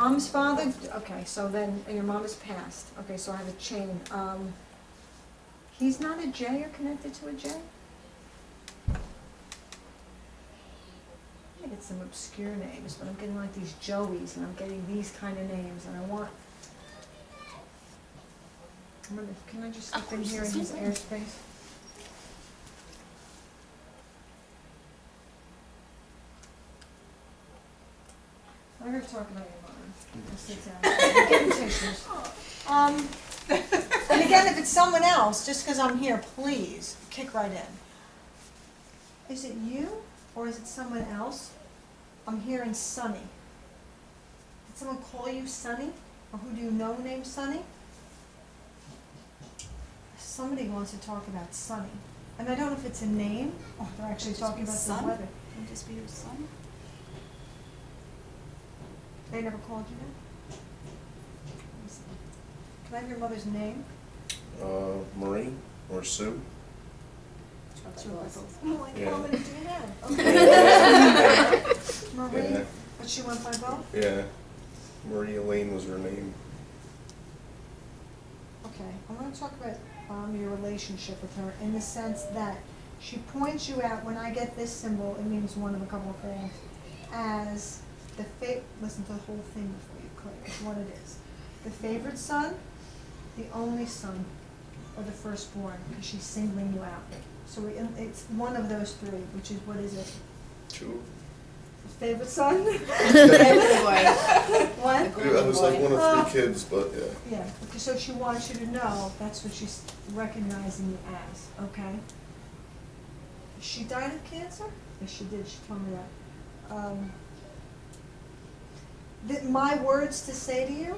mom's father, okay, so then, your mom is passed, okay, so I have a chain. He's not a J or connected to a J? I get some obscure names, but I'm getting like these Joeys, and I'm getting these kind of names, and I want, can I just slip in here in his airspace? I gotta talk about your mother. Just sit down. Give him tissues. And again, if it's someone else, just because I'm here, please, kick right in. Is it you, or is it someone else? I'm hearing Sonny. Did someone call you Sonny? Or who do you know named Sonny? Somebody wants to talk about Sonny. And I don't know if it's a name, or they're actually talking about the weather. Can it just be your son? They never called you that? Can I have your mother's name? Marie or Sue. Oh, I Yeah. call it a DNA. Okay. Marie, Yeah. but she went by both? Yeah. Marie Elaine was her name. Okay, I want to talk about your relationship with her in the sense that she points you out, when I get this symbol, it means one of a couple of things, as the listen to the whole thing before you click, what it is. The favored son, the only son, or the firstborn, because she's singling you out. So it's one of those three, which is, what is it? Two. The favorite son? Favorite boy. What? I was like one of three kids, but yeah. Yeah, okay, so she wants you to know that's what she's recognizing you as, okay? She died of cancer? Yes, she did, she told me that. My words to say to you,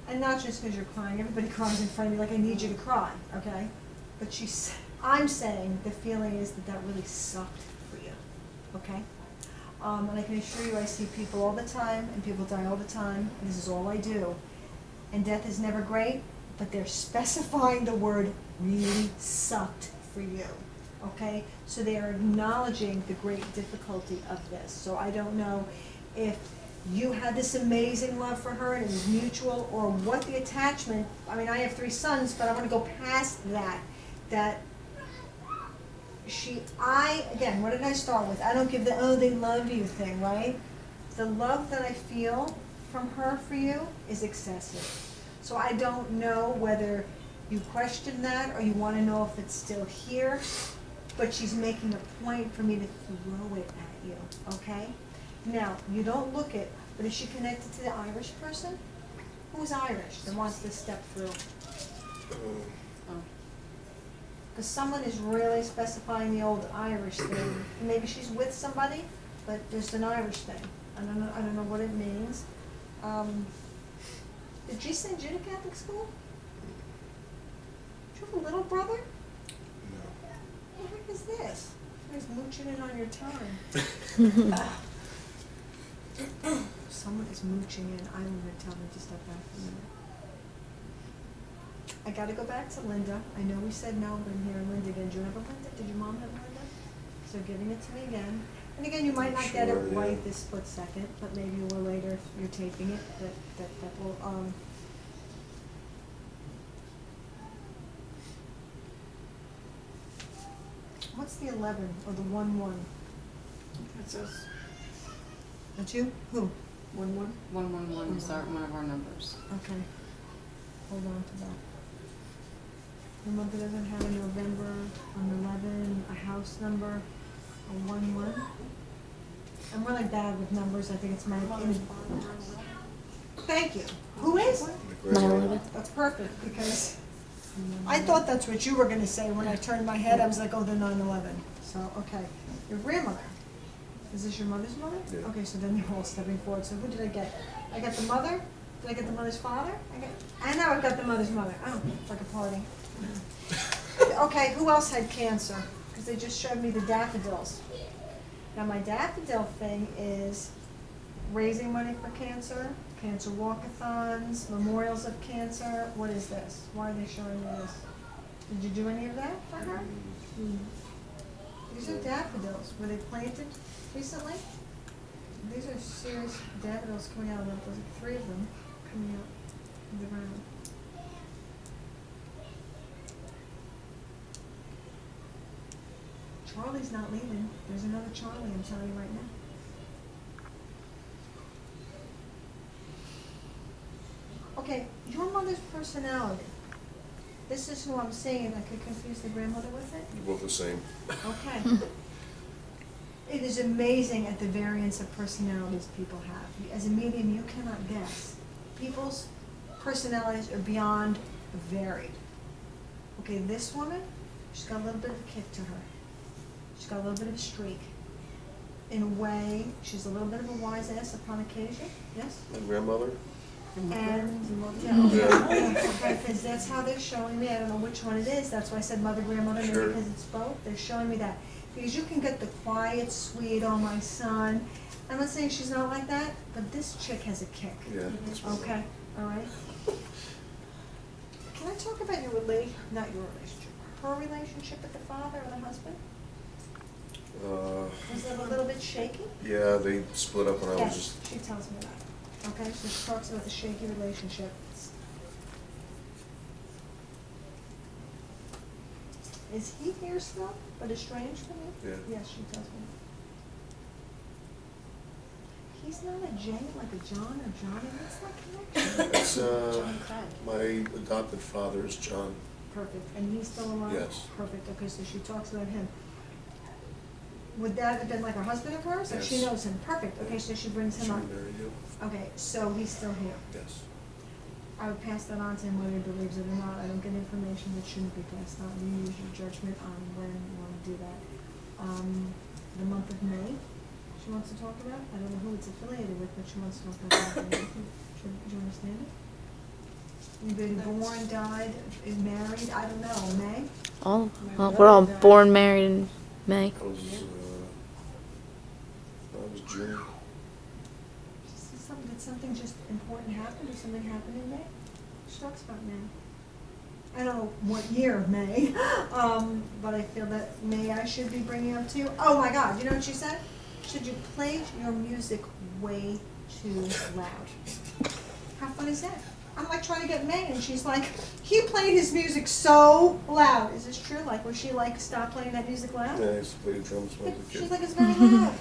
and not just because you're crying, everybody cries in front of me like I need you to cry, okay? But I'm saying the feeling is that really sucked for you, okay? And I can assure you I see people all the time, and people die all the time, and this is all I do. And death is never great, but they're specifying the word really sucked for you, okay? So they are acknowledging the great difficulty of this. So I don't know if you had this amazing love for her and it was mutual, or what the attachment, I mean, I have 3 sons, but I want to go past that, again, what did I start with? I don't give the, oh, they love you thing, right? The love that I feel from her for you is excessive. So I don't know whether you question that or you want to know if it's still here, but she's making a point for me to throw it at you, okay? Now, you don't look it, but is she connected to the Irish person? Who's Irish that wants to step through? Because someone is really specifying the old Irish thing. Maybe she's with somebody, but there's an Irish thing. I don't know what it means. Did she send you to Catholic school? Do you have a little brother? No. What the heck is this? Somebody's mooching in on your time. Someone is mooching in. I'm going to tell them to step back for a minute. I got to go back to Linda. I know we said no, but I'm hearing Linda again. Do you have a Linda? Did your mom have a Linda? So giving it to me again. And again, you might not get it Sure, yeah. right this split second, but maybe you will later if you're taping it. That will. What's the 11 or the 1-1? That's us. That's you? Who? 1-1? 111 is one of our numbers. Okay. Hold on to that. Your mother doesn't have a November, an 11, a house number, a 1-1. I'm really bad with numbers. I think it's my. Thank you. Who is? That's perfect, because I thought that's what you were going to say when I turned my head. I was like, oh, they're 9/11. So, okay. Your grandmother. Is this your mother's mother? Yeah. Okay, so then you're all stepping forward. So who did I get? I got the mother. Did I get the mother's father? I know I've got the mother's mother. Oh, it's like a party. Okay, who else had cancer? Because they just showed me the daffodils. Now my daffodil thing is raising money for cancer, cancer walkathons, memorials of cancer. What is this? Why are they showing me this? Did you do any of that for her? These are daffodils. Were they planted recently? These are serious daffodils coming out of them. There's like 3 of them. Charlie's not leaving. There's another Charlie, I'm telling you right now. Okay, your mother's personality. This is who I'm saying I could confuse the grandmother with it? They're both the same. Okay. It is amazing at the variance of personalities people have. As a medium, you cannot guess. People's personalities are beyond varied. Okay, this woman, she's got a little bit of a kick to her. She's got a little bit of a streak. In a way, she's a little bit of a wise ass upon occasion, yes? My grandmother? And, yeah, okay, because that's how they're showing me, I don't know which one it is, that's why I said mother, grandmother, maybe Sure. because it's both, they're showing me that. Because you can get the quiet, sweet, oh my son, I'm not saying she's not like that, but this chick has a kick. Yeah. That's my Okay, all right. Can I talk about your not your relationship, her relationship with the father or the husband? Was it a little bit shaky? Yeah, they split up when I was Yes, just, she tells me that. Okay, so she talks about the shaky relationship. Is he here still, but estranged from you? Yeah. Yes, she tells me. He's not a J, like a John or Johnny, what's that connection? it's, John Craig. my adopted father is John. Perfect, and he's still alive? Yes. Perfect, okay, so she talks about him. Would that have been like a husband of hers? Like she Yes. knows him, perfect, okay, so she brings She him up. married him. Okay, so he's still here. Yes. I would pass that on to him whether he believes it or not. I don't get information that shouldn't be passed on. You use your judgment on when you want to do that. The month of May, she wants to talk about. I don't know who it's affiliated with, but she wants to talk about that. Do you understand it? Anybody born, died, is married, I don't know, May? All, we're all born, married in May. That was June. Did something just important happen? Did something happen in May? She talks about May. I don't know what year of May, but I feel that May I should be bringing up to you. Oh my God, you know what she said? Should you play your music way too loud? How fun is that? I'm like trying to get May, and she's like, he played his music so loud. Is this true? Like, was she like, stop playing that music loud? Yeah, I used to play the drums when I was a kid. She's like, it's very loud.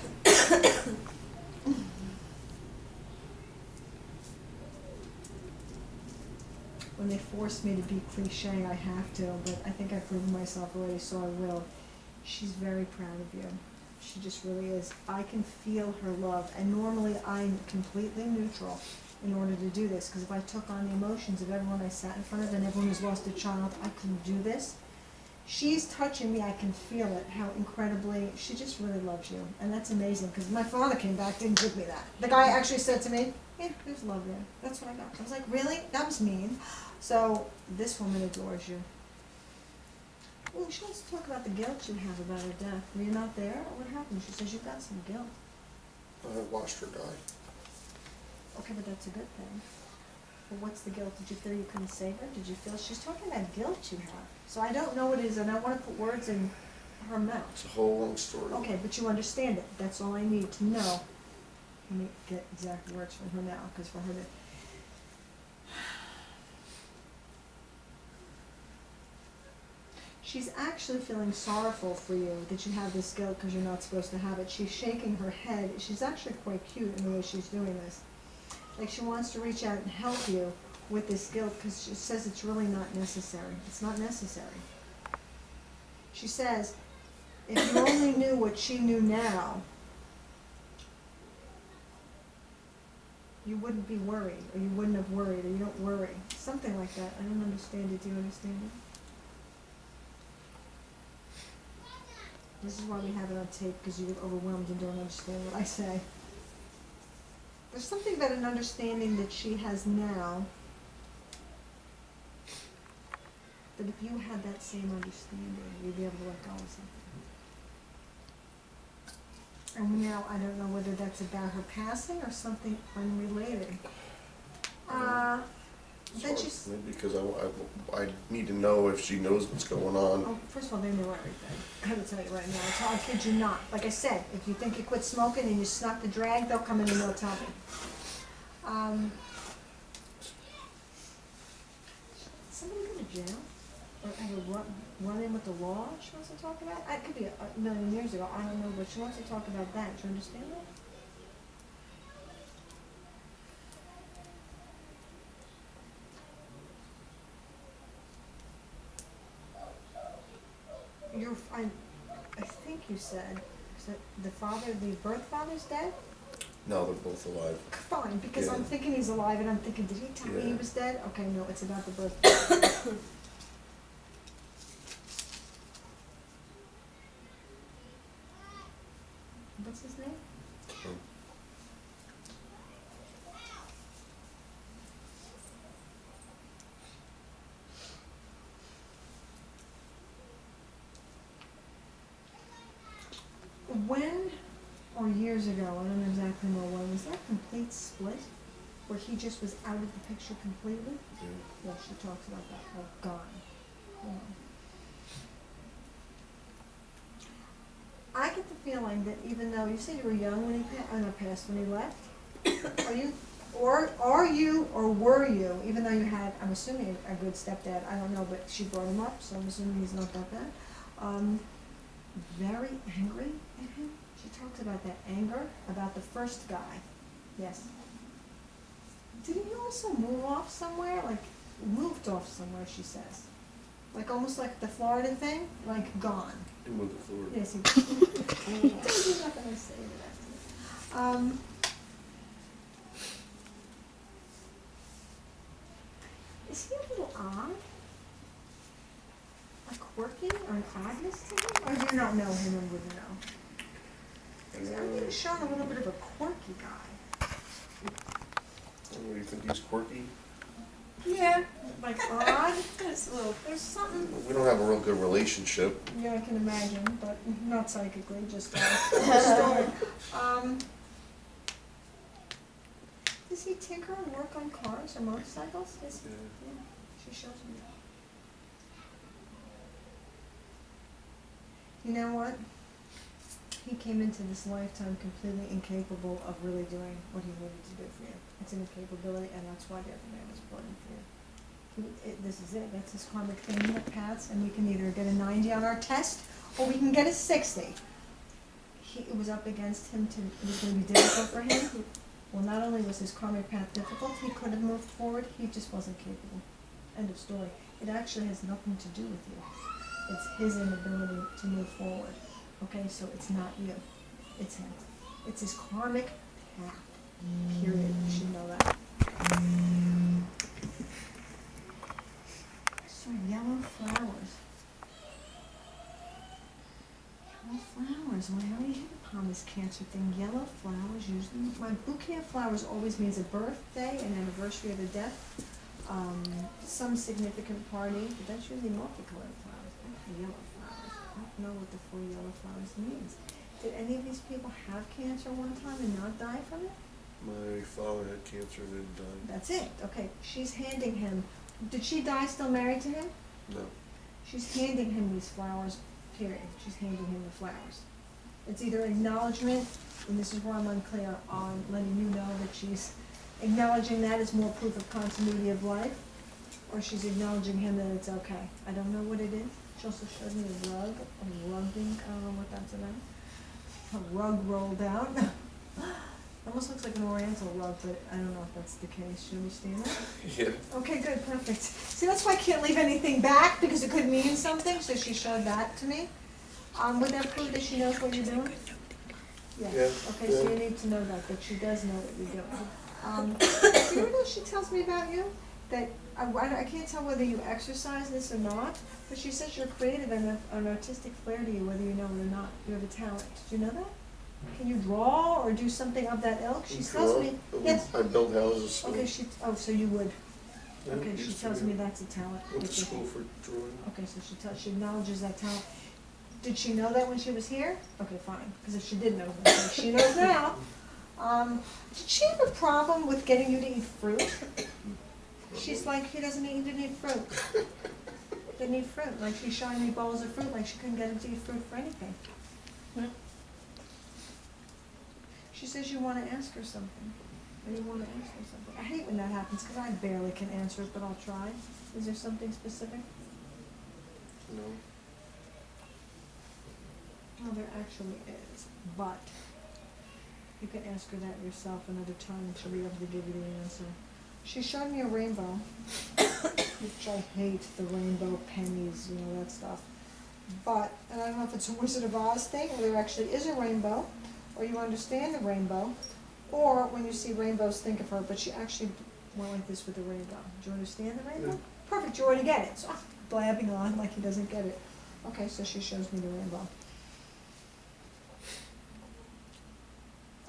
When they force me to be cliche, I have to, but I think I've proven myself already, so I will. She's very proud of you. She just really is. I can feel her love, and normally I'm completely neutral in order to do this, because if I took on the emotions of everyone I sat in front of and everyone who's lost a child, I couldn't do this. She's touching me, I can feel it, how incredibly, she just really loves you, and that's amazing, because my father came back, didn't give me that. The guy actually said to me, yeah, there's love there, that's what I got. I was like, really? That was mean. So, this woman adores you. Well, she wants to talk about the guilt you have about her death. Were you not there? What happened? She says you've got some guilt. I watched her die. Okay, but that's a good thing. Well, what's the guilt? Did you feel you couldn't save her? Did you feel, she's talking about guilt you have. So I don't know what it is, and I want to put words in her mouth. It's a whole long story. Okay, but you understand it. That's all I need to know. Let me get exact words from her now, because for her to... She's actually feeling sorrowful for you that you have this guilt because you're not supposed to have it. She's shaking her head. She's actually quite cute in the way she's doing this. Like she wants to reach out and help you with this guilt because she says it's really not necessary. It's not necessary. She says, if you only knew what she knew now, you wouldn't be worried, or you wouldn't have worried, or you don't worry. Something like that. I don't understand it. Do you understand it? This is why we have it on tape, because you get overwhelmed and don't understand what I say. There's something about an understanding that she has now, that if you had that same understanding, you'd be able to let go of something. And now, I don't know whether that's about her passing or something unrelated. Then she's... Maybe because I need to know if she knows what's going on. Oh, first of all, they knew everything. I gotta tell you right now. I kid you not. Like I said, if you think you quit smoking and you snuck the drag, they'll come in and they'll tell me. Somebody go to jail? or have a run in with the law she wants to talk about? It could be a million years ago, I don't know, but she wants to talk about that. Do you understand that? I think you said that the birth father's dead? No, they're both alive. Fine, because I'm Yeah. thinking he's alive, and I'm thinking, did he tell me he Yeah. was dead? Okay, no, it's about the birth father. What's his name? Um, When, or years ago, I don't exactly know when, was there a complete split? Where he just was out of the picture completely? yeah. Yeah, she talks about that, gone. Yeah. I get the feeling that even though, you said you were young when he passed, when he left? Are you, or were you, even though you had, I'm assuming a good stepdad, I don't know, but she brought him up, so I'm assuming he's not that bad, very angry at him? She talks about that anger, about the first guy. Yes. Didn't he also move off somewhere? Like, moved off somewhere, she says. Like, almost like the Florida thing, like, gone. He moved to Florida. Yes, he did. There's nothing to say to that. Is he a little odd? Like quirky or an oddness to him? Or do you not know him and wouldn't know? 'Cause I'm being shown a little bit of a quirky guy. Oh, you think he's quirky? Yeah. Like odd? There's something. We don't have a real good relationship. Yeah, I can imagine, but not psychically, just does he tinker and work on cars or motorcycles? Is he? Yeah. Yeah, she shows me that. You know what? He came into this lifetime completely incapable of really doing what he needed to do for you. It's an incapability, and that's why the other man was brought in for you. This is it. That's his karmic thing that paths, and we can either get a 90 on our test, or we can get a 60. It was up against him it was going to be difficult for him. Well, not only was his karmic path difficult, he could have moved forward, he just wasn't capable. End of story. It actually has nothing to do with you. It's his inability to move forward. Okay, so it's not you. It's him. It's his karmic path. Period. You should know that. I saw yellow flowers. Yellow flowers. Well, I already hit upon this Cancer thing. Yellow flowers usually. My bouquet of flowers always means a birthday, an anniversary of a death, some significant party. But that's usually multicolored flowers. Not yellow flowers. I don't know what the 4 yellow flowers means. Did any of these people have cancer one time and not die from it? My father had cancer and then died. That's it. Okay. She's handing him. Did she die still married to him? No. She's handing him these flowers, period. She's handing him the flowers. It's either acknowledgement, and this is where I'm unclear on letting you know that she's acknowledging that as more proof of continuity of life, or she's acknowledging him that it's okay. I don't know what it is. She also showed me a rug, a rugging, I don't know what that's about. A rug rolled out. Almost looks like an oriental rug, but I don't know if that's the case. Should we stand that? Yeah. Okay, good, perfect. See, that's why I can't leave anything back, because it could mean something, so she showed that to me. Would that prove that she knows what you're doing? Yeah. Yeah, Okay, so yeah. you need to know that she does know what you're doing. You know what she tells me about you? That, I can't tell whether you exercise this or not, but she says you're creative and an artistic flair to you, whether you know it or not. You have a talent. Did you know that? Can you draw or do something of that ilk? She tells me, yes. I built houses. So Okay, so you would. yeah, Okay, she used to tells do. me that's a talent. Went to that you school have. for drawing. Okay, so she acknowledges that talent. Did she know that when she was here? Okay, fine, because if she did know that, she knows now. Did she have a problem with getting you to eat fruit? She's like, she doesn't need you to eat fruit. Didn't eat fruit, like she's showing me bowls of fruit, like she couldn't get him to eat fruit for anything. She says you want to ask her something. Or you want to ask her something. I hate when that happens because I barely can answer it, but I'll try. Is there something specific? No. Well, there actually is, but you can ask her that yourself another time and she'll be able to give you the answer. She showed me a rainbow, which I hate, the rainbow pennies, you know, that stuff. But, and I don't know if it's a Wizard of Oz thing, or there actually is a rainbow, or you understand the rainbow, or when you see rainbows, think of her, but she actually went like this with the rainbow. Do you understand the rainbow? Yeah. Perfect, you already get it. So I'm blabbing on like he doesn't get it. Okay, so she shows me the rainbow.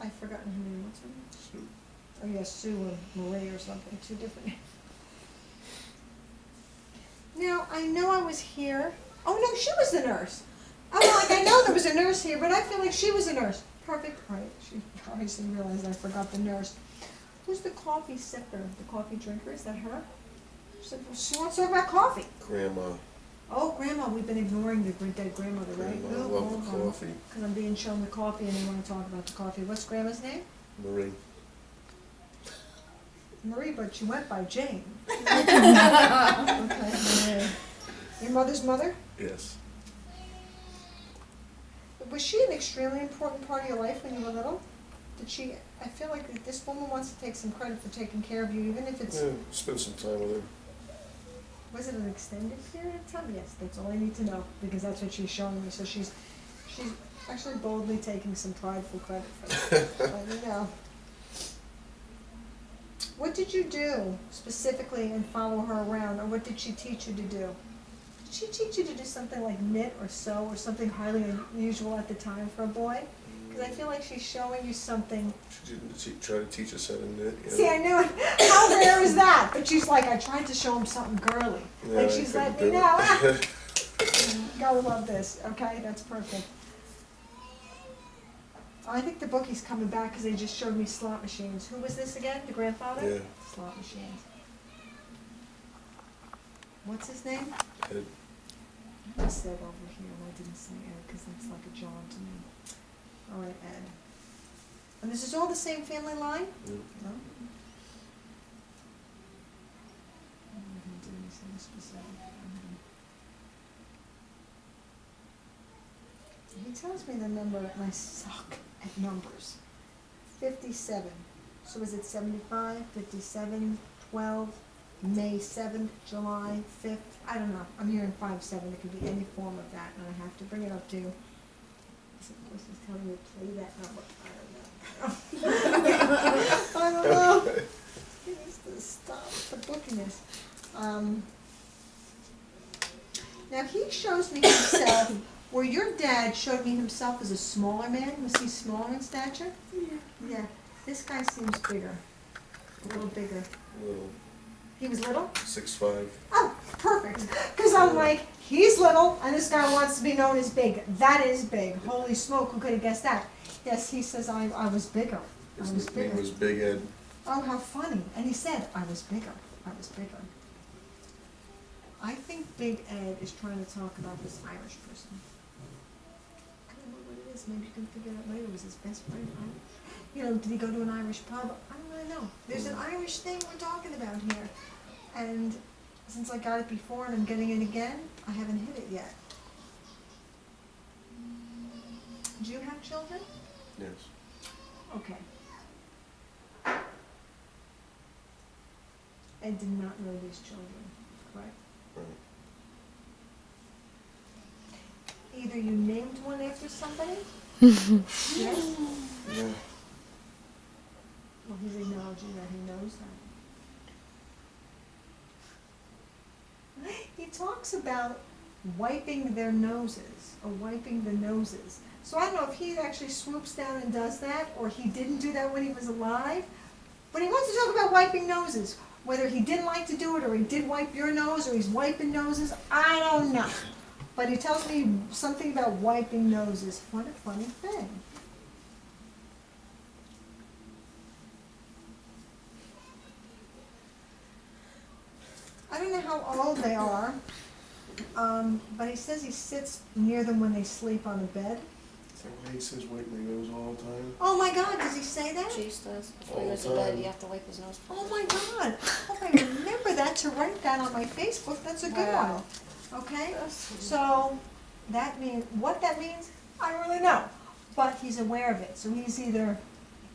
I've forgotten her name, what's her name? Sue. Oh yes, Sue or Marie or something, two different names. Now, I know I was here. Oh no, she was the nurse. I'm like, I know there was a nurse here, but I feel like she was a nurse. Perfect, right. She obviously realized I forgot the nurse. Who's the coffee sipper, the coffee drinker? Is that her? She said, well, she wants to talk about coffee. Grandma. Oh, Grandma, we've been ignoring the dead grandmother, right? Grandma, love the coffee. Because I'm being shown the coffee and they want to talk about the coffee. What's Grandma's name? Marie. Marie, but she went by Jane. Okay, Marie. Your mother's mother? Yes. Was she an extremely important part of your life when you were little? Did she, I feel like this woman wants to take some credit for taking care of you, even if it's, Yeah, spend some time with her. was it an extended period of time? Yes, that's all I need to know, because that's what she's showing me. So she's actually boldly taking some prideful credit for that. Let me know. What did you do specifically and follow her around, or what did she teach you to do? Did she teach you to do something like knit or sew or something highly unusual at the time for a boy? Because I feel like she's showing you something. She didn't try to teach us how to knit. You know? See, I knew it. How rare is that? But she's like, I tried to show him something girly. Yeah, Like I she's couldn't letting me do know. it. Gotta love this. Okay, that's perfect. I think the bookie's coming back because they just showed me slot machines. Who was this again? The grandfather? Yeah. Slot machines. What's his name? Ed. I said over here, and I didn't say Ed because that's like a John to me. All right, Ed. And this is all the same family line? Yeah. No? I'm not gonna do anything specific. He tells me the number, and I suck at numbers. 57. So is it 75, 57, 12, May 7th, July 5th? I don't know. I'm hearing 5-7. It could be any form of that, and I have to bring it up to you. This is telling me to play that number. I don't know. He needs to stop the bookiness. Now he shows me himself, where your dad showed me himself as a smaller man. Was he smaller in stature? Yeah. This guy seems bigger. A little bigger. Little. He was little? 6'5". Oh, perfect. Because I'm like, he's little, and this guy wants to be known as big. That is big. Holy smoke, who could have guessed that? Yes, he says I was bigger. I was His nickname bigger. was Big Ed. Oh, how funny. And he said, I was bigger. I was bigger. I think Big Ed is trying to talk about this Irish person. I don't know what it is. Maybe you can figure it out later. Was his best friend Irish? You know, did he go to an Irish pub? I don't really know. There's an Irish thing we're talking about here. And since I got it before and I'm getting it again, I haven't hit it yet. Do you have children? Yes. Okay. Ed did not know these children, correct? Right. Either you named one after somebody? Yes? Yeah. Well, he's acknowledging that he knows that. He talks about wiping their noses, or wiping the noses. So I don't know if he actually swoops down and does that, or he didn't do that when he was alive. But he wants to talk about wiping noses. Whether he didn't like to do it, or he did wipe your nose, or he's wiping noses, I don't know. But he tells me something about wiping noses. What a funny thing. I don't know how old they are, but he says he sits near them when they sleep on the bed. Is that why he says wipe my nose all the time? Oh my God, does he say that? Chase does. Before All he the goes to bed, time. you have to wipe his nose. Oh my God. Oh, I remember that to write that on my Facebook. That's a good Wow. one. Okay? So that means, what that means, I don't really know. But he's aware of it. So he's either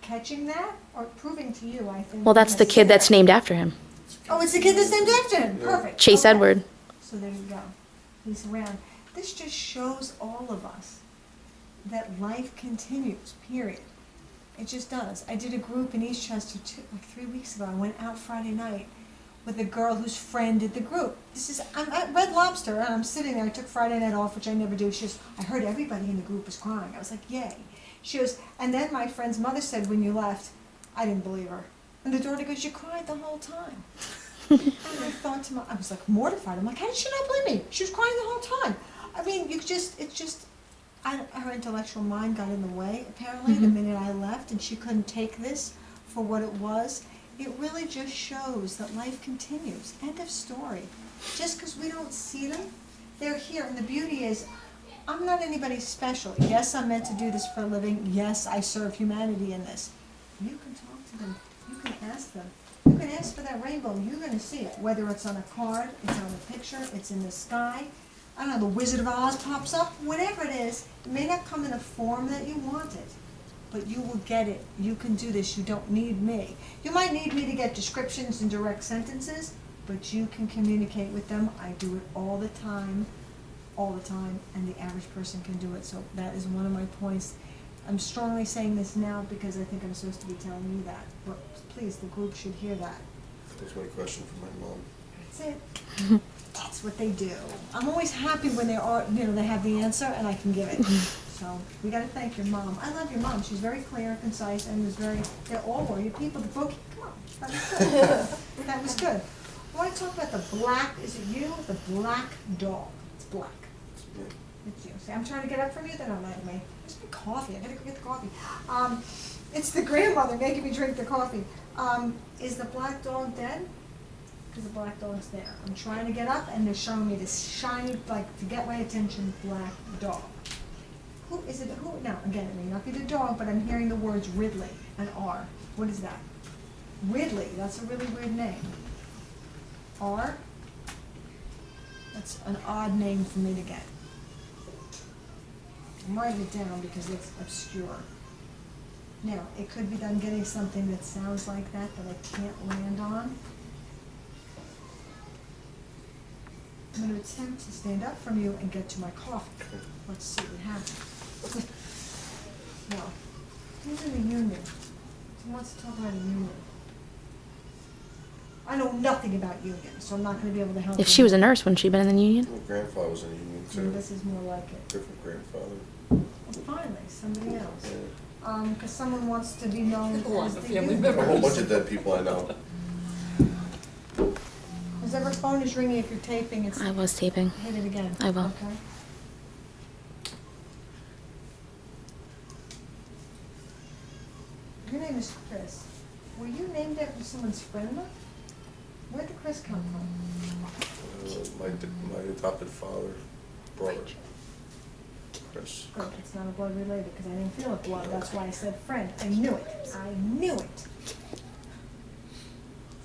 catching that or proving to you, I think. Well, that's the kid that's named after him. Oh, it's the kid that's named after him. Perfect. Chase Okay. Edward. So there you go. He's around. This just shows all of us that life continues, period. It just does. I did a group in Eastchester like 3 weeks ago. I went out Friday night with a girl whose friend did the group. I'm at Red Lobster, and I'm sitting there. I took Friday night off, which I never do. She goes, I heard everybody in the group was crying. I was like, yay. She goes, and then my friend's mother said when you left, I didn't believe her. And the daughter goes, you cried the whole time. And I thought to I was like mortified. I'm like, how did she not believe me? She was crying the whole time. I mean, her intellectual mind got in the way, apparently, the minute I left, and she couldn't take this for what it was. It really just shows that life continues. End of story. Just because we don't see them, they're here. And the beauty is, I'm not anybody special. Yes, I'm meant to do this for a living. Yes, I serve humanity in this. You can talk to them. You can ask them. You can ask for that rainbow. You're going to see it. Whether it's on a card, it's on a picture, it's in the sky. I don't know, the Wizard of Oz pops up. Whatever it is, it may not come in a form that you want it, but you will get it. You can do this. You don't need me. You might need me to get descriptions and direct sentences, but you can communicate with them. I do it all the time, and the average person can do it. So that is one of my points. I'm strongly saying this now because I think I'm supposed to be telling you that. But please, the group should hear that. That's my question for my mom. That's it. That's what they do. I'm always happy when they have the answer and I can give it. So we got to thank your mom. I love your mom. She's very clear, concise, and they're all warrior people. The book, come on, that was good. That was good. I want to talk about the black, is it you? The black dog. It's black. Yeah. It's you. See, I'm trying to get up from you, they're not letting me. Where's my coffee? I gotta go get the coffee. It's the grandmother making me drink the coffee. Is the black dog dead? Because the black dog's there. I'm trying to get up and they're showing me this shiny, like, to get my attention, black dog. Who is it? Who? No, again, it may not be the dog, but I'm hearing the words Ridley and R. What is that? Ridley, that's a really weird name. R? That's an odd name for me to get. I'm writing it down because it's obscure. Now, it could be that I'm getting something that sounds like that I can't land on. I'm going to attempt to stand up from you and get to my coffee. Let's see what happens. Now, who's in the union? Who wants to talk about a union? I know nothing about unions, so I'm not going to be able to help you. If she was a nurse, wouldn't she have been in the union? My grandfather was in the union So too. this is more like it. Different grandfather. Well, finally, somebody else. Yeah. Because someone wants to be known as the family union. A whole bunch of dead people I know. Whoever phone is ringing, if you're taping, it's I was taping. hit it again. I will. Okay. Your name is Chris. Were you named after someone's friend? Where'd the Chris come from? My adopted father, brother, Chris. Good, it's not a blood related, because I didn't feel it blood, that's why I said friend. I knew it. I knew it.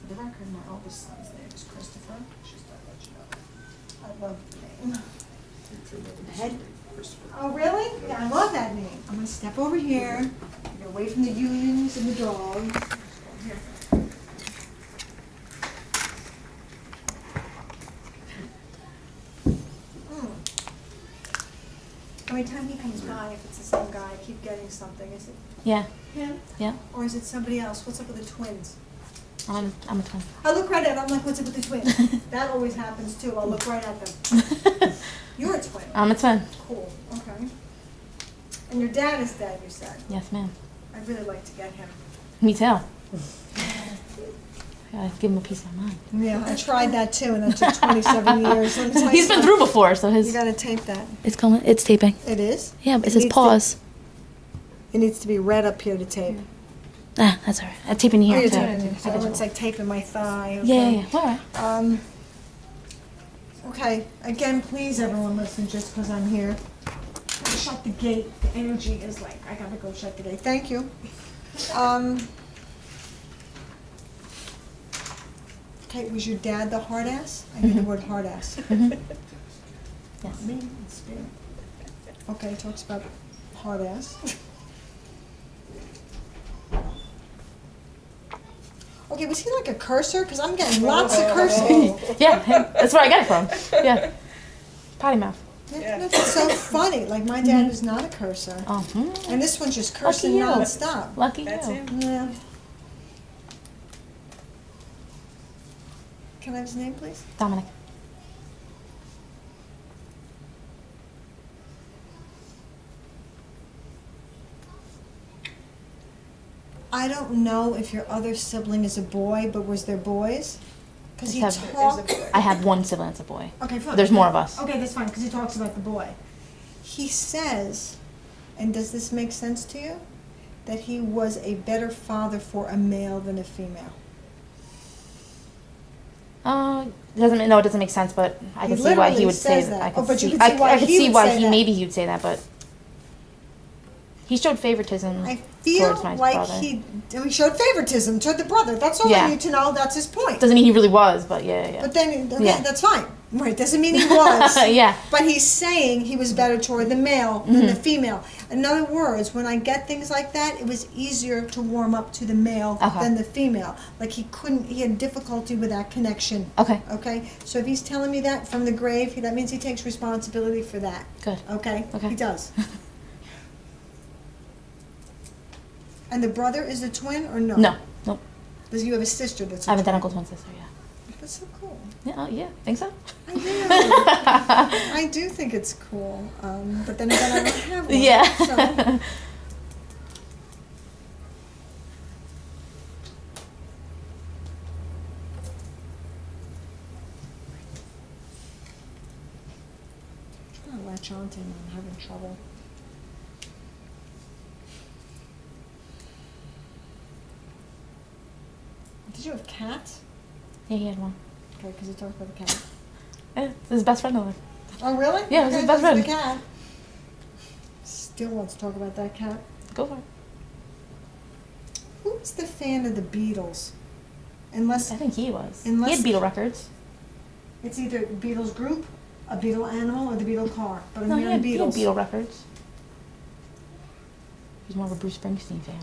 For the record, my oldest son's name is Christopher. Just to let you know. I love the name. Head. Christopher. Oh, really? Yeah, I love that name. I'm gonna step over here, get away from the unions and the dogs. Here. Every time he comes by, if it's the same guy, I keep getting something. Is it Yeah, him? yeah. Or is it somebody else? What's up with the twins? I'm a twin. I look right at them, I'm like, what's up with the twins? That always happens too. I'll look right at them. You're a twin. I'm a twin. Cool, okay. And your dad is dead, you said. Yes, ma'am. I'd really like to get him. Me too. Gotta give him a piece of my mind. Yeah, I tried that too, and that took 27 years. Let me tell you He's been something. through before, so You his gotta tape that. it's taping. It is? Yeah, but it It says needs to- pause. It needs to be red up here to tape. Ah, that's alright. I'm taping Oh, here you're too. taping it. I don't want it's like taping my thigh, okay? Yeah, yeah, yeah. Alright. Okay, again, please everyone listen just because I'm here. Shut the gate, the energy is like, I gotta go shut the gate. Thank you. Okay, was your dad the hard ass? I hear the word hard ass. Yes. Me, it's spirit. Okay, talks about hard ass. Okay, was he like a cursor? Because I'm getting lots of cursing. Yeah, that's where I get it from. Yeah. Potty mouth. That's so funny. Like my dad was not a cursor. Oh, And this one's just cursing you. nonstop. Lucky That's you. him. Yeah. Can I have his name, please? Dominic. I don't know if your other sibling is a boy, but was there boys? Because he Except- talked. I have one sibling that's a boy. Okay, fine. There's more of us. Okay, that's fine, because he talks about the boy. He says, and does this make sense to you? That he was a better father for a male than a female. It doesn't make sense, but I He can see why he literally would say says that. that. I Oh, could but you see, could see why I could he see would why say that. maybe he would say that, but he showed favoritism I feel towards my like brother. he showed favoritism toward the brother. That's all Yeah. I need to know. That's his point. Doesn't mean he really was, but yeah. But then, okay, Yeah. that's fine. Right, doesn't mean he was. Yeah. But he's saying he was better toward the male than the female. In other words, when I get things like that, it was easier to warm up to the male Okay. than the female. Like he had difficulty with that connection. Okay. Okay? So if he's telling me that from the grave, that means he takes responsibility for that. Good. Okay? Okay. He does. And the brother is a twin or no? No. Nope. Does you have a sister that's a I have an twin? identical twin sister, yeah. That's so cool. Yeah, think so? I do. I do think it's cool. But then again, I don't have one. Yeah. So. I'm trying to latch on to him. I'm having trouble. Did you have cats? Yeah, he had one. Okay, because you talked about the cat. Yeah, it's his best friend of mine. Oh, really? Yeah, it was his best this is friend. the cat. Still wants to talk about that cat. Go for it. Who's the fan of the Beatles? Unless I think he was. Unless- He had Beatle records. it's either Beatles group, a Beatle animal, or the Beatle car. But I'm No, he hearing had Beatles. Beatle records. He's more of a Bruce Springsteen fan.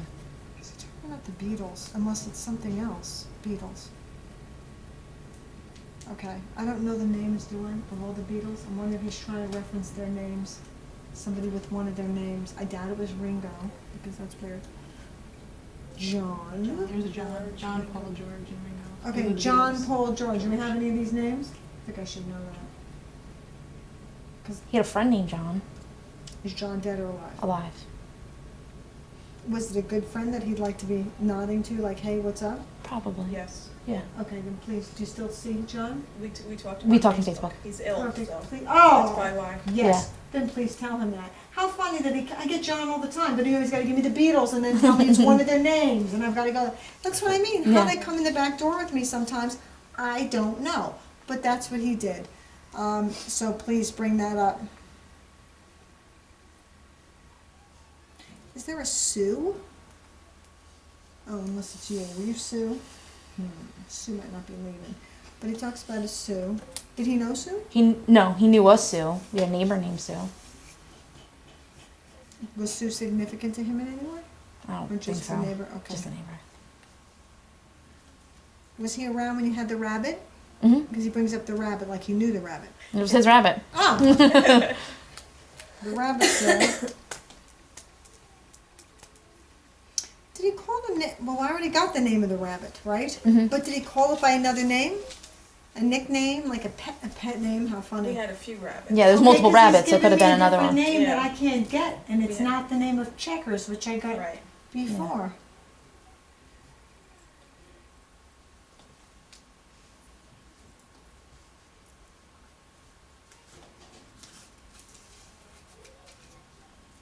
Is he talking about the Beatles? Unless it's something else. Beatles. Okay. I don't know the names, do I, of all the Beatles? I'm wondering if he's trying to reference their names. Somebody with one of their names. I doubt it was Ringo, because that's weird. John. There's a John, Paul, George, and Ringo. Okay, John, Paul, George. Do we have any of these names? I think I should know that. He had a friend named John, Is John dead or alive? alive. Was it a good friend that he'd like to be nodding to, like, hey, what's up? Probably. Yes, Yeah. Okay, then please, do you still see John? we talked about We talked on Facebook. He's ill, Perfect. so Please. that's Oh, probably why. yes. Then please tell him that. How funny that I get John all the time, but he always got to give me the Beatles and then tell me it's one of their names, and I've got to go. That's what I mean. How Yeah. they come in the back door with me sometimes, I don't know. But that's what he did. So please bring that up. Is there a Sue? Oh, unless it's you. Were you Sue? Sue might not be leaving. But he talks about a Sue. Did he know Sue? He knew us, Sue. We had a neighbor named Sue. Was Sue significant to him in any way? I don't Or think just so. a neighbor? Okay. Just a neighbor. Was he around when you had the rabbit? Mm-hmm. Because he brings up the rabbit like he knew the rabbit. It was his rabbit. Oh! The rabbit's there. Did he call the name? Well, I already got the name of the rabbit, right? Mhm. But did he call it by another name? A nickname? Like a pet name? How funny. We had a few rabbits. Yeah, there's Okay, multiple 'cause he's rabbits, so it could have giving been me a another different one. name that Yeah. I can't get, and it's Yeah. not the name of Checkers, which I got Right. before.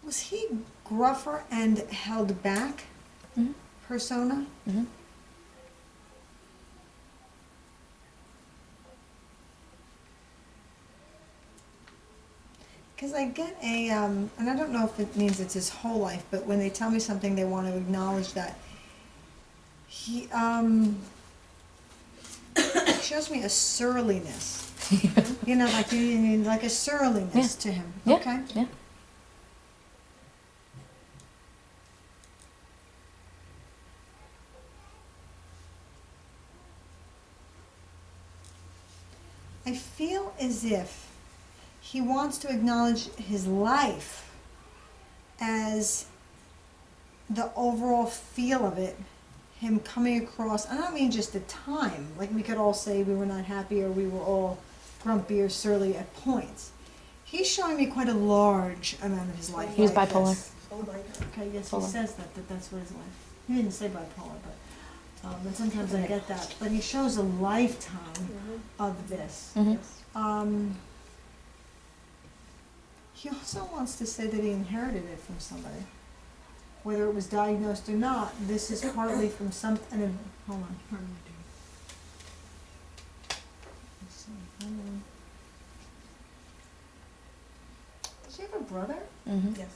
Was he gruffer and held back Mhm. persona? Mhm. Because I get a, and I don't know if it means it's his whole life, but when they tell me something, they want to acknowledge that. He shows me a surliness. You know, like a surliness to him, Yeah. okay? Yeah. I feel as if he wants to acknowledge his life as the overall feel of it, him coming across, I don't mean just the time, like we could all say we were not happy or we were all grumpy or surly at points. He's showing me quite a large amount of his life. He was like bipolar. this. Okay, yes, he Bipolar. says that's what his life. He didn't say bipolar, but sometimes I get that. But he shows a lifetime of this. Mm-hmm. He also wants to say that he inherited it from somebody. Whether it was diagnosed or not, this is partly from something. Hold on. Let's see. Hold on. Does he have a brother? Mm-hmm. Yes.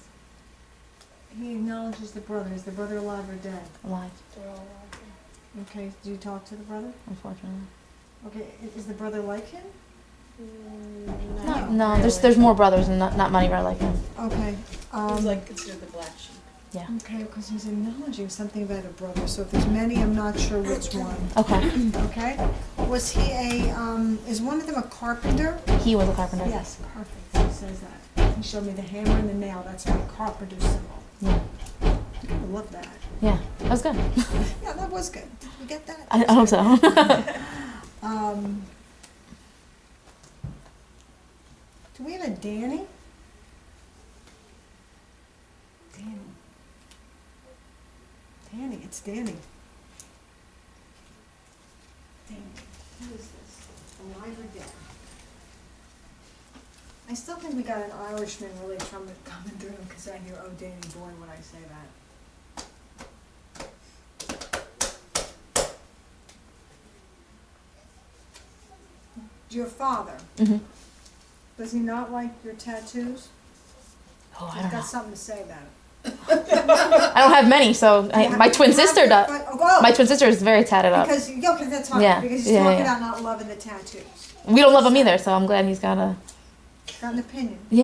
He acknowledges the brother. Is the brother alive or dead? Alive, They're all alive. Okay, do you talk to the brother? unfortunately. Okay, is the brother like him? No, there's more brothers and not many are like him. Okay. He's like considered the black sheep. Yeah. Okay, because he's acknowledging something about a brother. So if there's many, I'm not sure which one. Okay. Okay. Was he is one of them a carpenter? He was a carpenter. Yes, perfect. He says that. He showed me the hammer and the nail. That's my carpenter symbol. Yeah. I love that. Yeah. That was good. Yeah, that was good. Did you get that? I hope so. Do we have a Danny? Danny. Danny, it's Danny. Danny. Who is this? Alive or dead? I still think we got an Irishman really coming through because I hear, oh, Danny boy, when I say that. Your father, Mm-hmm. does he not like your tattoos? Oh, I He's don't got know. something to say about it. I don't have many, so my twin sister does. My twin sister is very tatted up. Because, okay, that's fine, Yeah, because he's yeah, talking yeah. about not loving the tattoos. We don't love him either, so I'm glad he's got a. Got an opinion. Yeah.